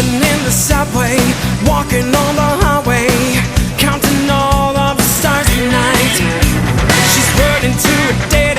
Laughing in the subway, walking on the highway, counting all of the stars tonight. She's running to a day